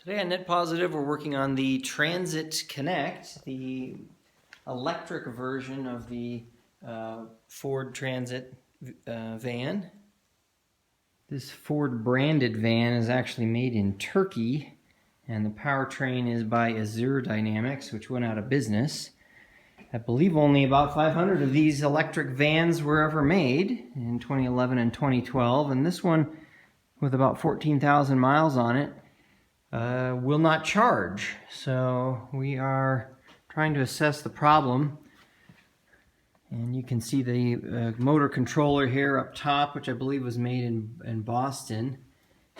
Today on Net Positive, we're working on the Transit Connect, the electric version of the Ford Transit van. This Ford branded van is actually made in Turkey, and the powertrain is by Azure Dynamics, which went out of business. I believe only about 500 of these electric vans were ever made in 2011 and 2012, and this one, with about 14,000 miles on it, will not charge. So we are trying to assess the problem. And you can see the motor controller here up top, which I believe was made in Boston,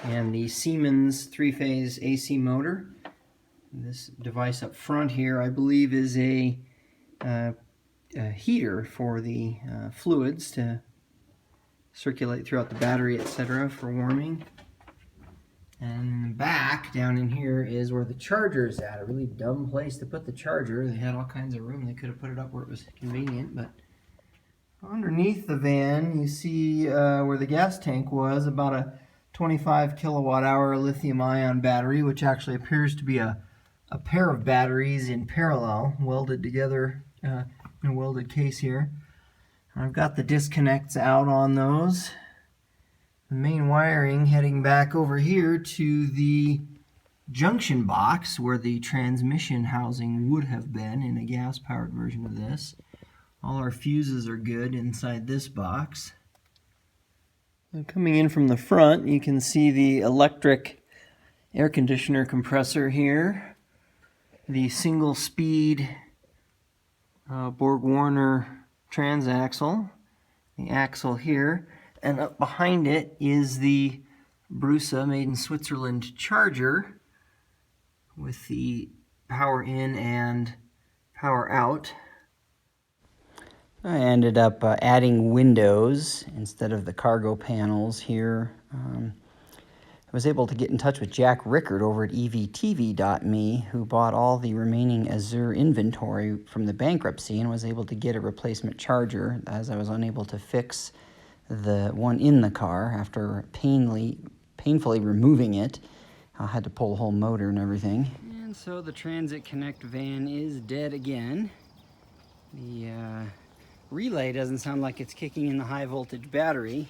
and the Siemens three-phase AC motor. This device up front here, I believe, is a heater for the fluids to circulate throughout the battery, etc., for warming. And in the back, down in here, is where the charger is at. A really dumb place to put the charger. They had all kinds of room. They could have put it up where it was convenient, but underneath the van, you see where the gas tank was, about a 25 kilowatt hour lithium-ion battery, which actually appears to be a pair of batteries in parallel, welded together in a welded case here. I've got the disconnects out on those. The main wiring heading back over here to the junction box where the transmission housing would have been in a gas-powered version of this. All our fuses are good inside this box. And coming in from the front, you can see the electric air conditioner compressor here, the single-speed Borg-Warner transaxle, the axle here, and up behind it is the Brusa made in Switzerland charger with the power in and power out. I ended up adding windows instead of the cargo panels here. I was able to get in touch with Jack Rickard over at evtv.me, who bought all the remaining Azure inventory from the bankruptcy and was able to get a replacement charger, as I was unable to fix the one in the car after painfully removing it. I had to pull the whole motor and everything. And so the Transit Connect van is dead again. The relay doesn't sound like it's kicking in the high voltage battery.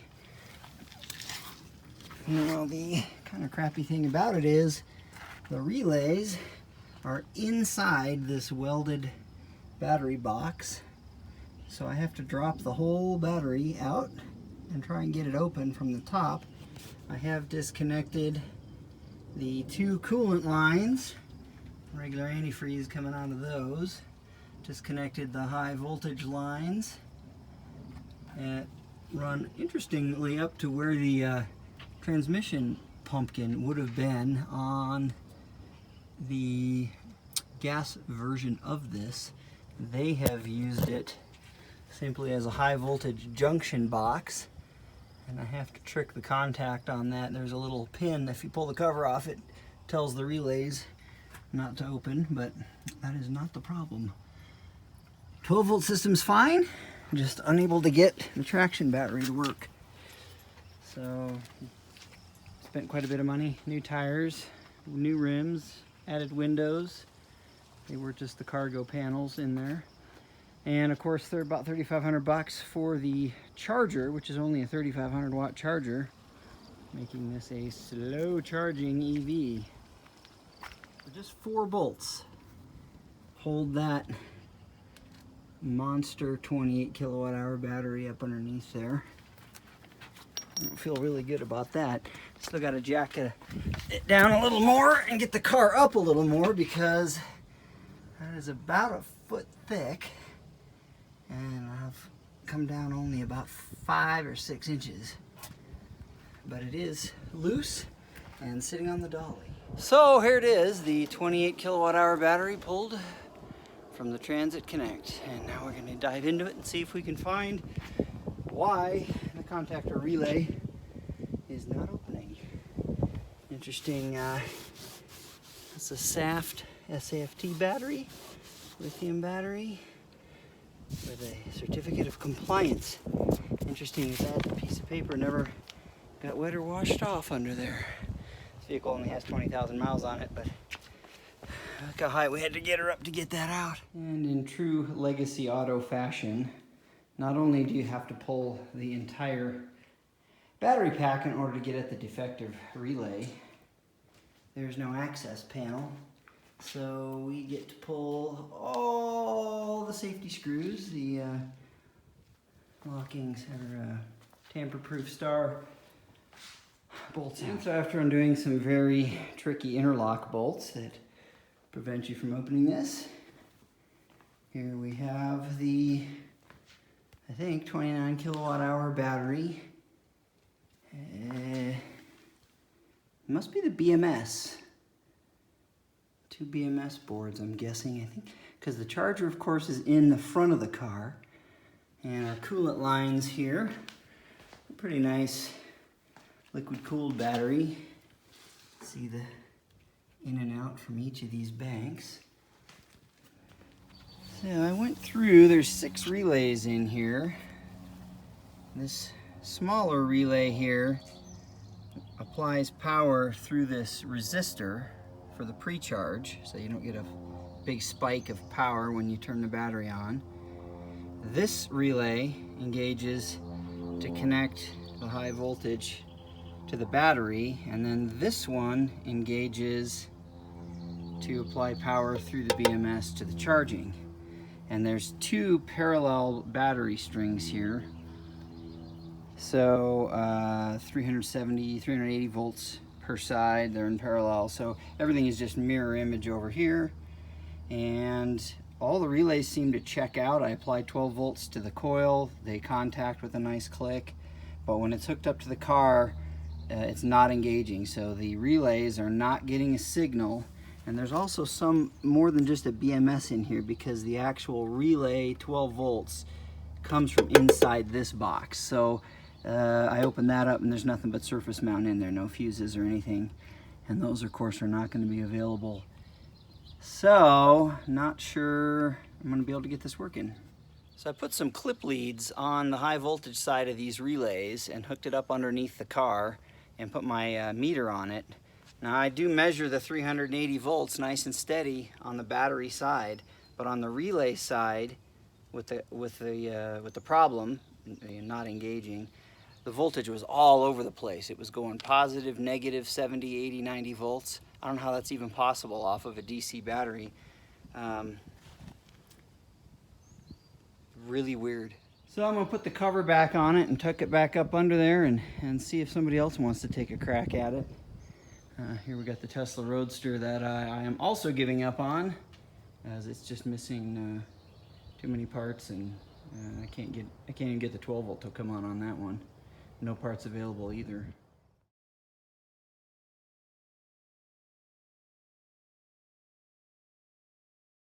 Well, the kind of crappy thing about it is the relays are inside this welded battery box. So I have to drop the whole battery out and try and get it open from the top. I have disconnected the two coolant lines, regular antifreeze coming out of those. Disconnected the high voltage lines that run, interestingly, up to where the transmission pumpkin would have been on the gas version of this. They have used it simply as a high voltage junction box, and I have to trick the contact on that. There's a little pin, if you pull the cover off, it tells the relays not to open, but that is not the problem. 12 volt system's fine, just unable to get the traction battery to work. So, spent quite a bit of money. New tires, new rims, added windows. They were just the cargo panels in there. And of course, they're about $3,500 for the charger, which is only a 3,500 watt charger, making this a slow charging EV. So just 4 bolts hold that monster 28 kilowatt hour battery up underneath there. I don't feel really good about that. Still got to jack it down a little more and get the car up a little more, because that is about a foot thick, and I've come down only about 5 or 6 inches. But it is loose and sitting on the dolly. So here it is, the 28 kilowatt hour battery pulled from the Transit Connect. And now we're going to dive into it and see if we can find why the contactor relay is not opening. Interesting, it's a SAFT SAFT battery, lithium battery, with a certificate of compliance. Interesting that piece of paper never got wet or washed off under there. vehicle only has 20,000 miles on it, but look how high we had to get her up to get that out. And in true Legacy Auto fashion, not only do you have to pull the entire battery pack in order to get at the defective relay, there's no access panel. So we get to pull all the safety screws, the lockings or tamper-proof star bolts out. So after undoing some very tricky interlock bolts that prevent you from opening this, here we have the, I think, 29 kilowatt hour battery. Must be the BMS. 2 BMS boards, I'm guessing, I think, because the charger, of course, is in the front of the car. And our coolant lines here, pretty nice liquid cooled battery. See the in and out from each of these banks. So I went through, there's 6 relays in here. This smaller relay here applies power through this resistor for the pre-charge, so you don't get a big spike of power when you turn the battery on. This relay engages to connect the high voltage to the battery, and then this one engages to apply power through the BMS to the charging. And there's 2 parallel battery strings here. So 370, 380 volts per side, they're in parallel. So everything is just mirror image over here. And all the relays seem to check out. I applied 12 volts to the coil. They contact with a nice click. But when it's hooked up to the car, it's not engaging. So the relays are not getting a signal. And there's also some more than just a BMS in here, because the actual relay 12 volts comes from inside this box. So I opened that up and there's nothing but surface mount in there, no fuses or anything. And those, of course, are not going to be available. So, not sure I'm going to be able to get this working. So I put some clip leads on the high voltage side of these relays and hooked it up underneath the car and put my meter on it. Now I do measure the 380 volts nice and steady on the battery side, but on the relay side, with the problem not engaging, the voltage was all over the place. It was going positive, negative, 70, 80, 90 volts. I don't know how that's even possible off of a DC battery. Really weird. So I'm gonna put the cover back on it and tuck it back up under there and see if somebody else wants to take a crack at it. Here we got the Tesla Roadster that I am also giving up on, as it's just missing too many parts, and I can't even get the 12 volt to come on that one. No parts available either.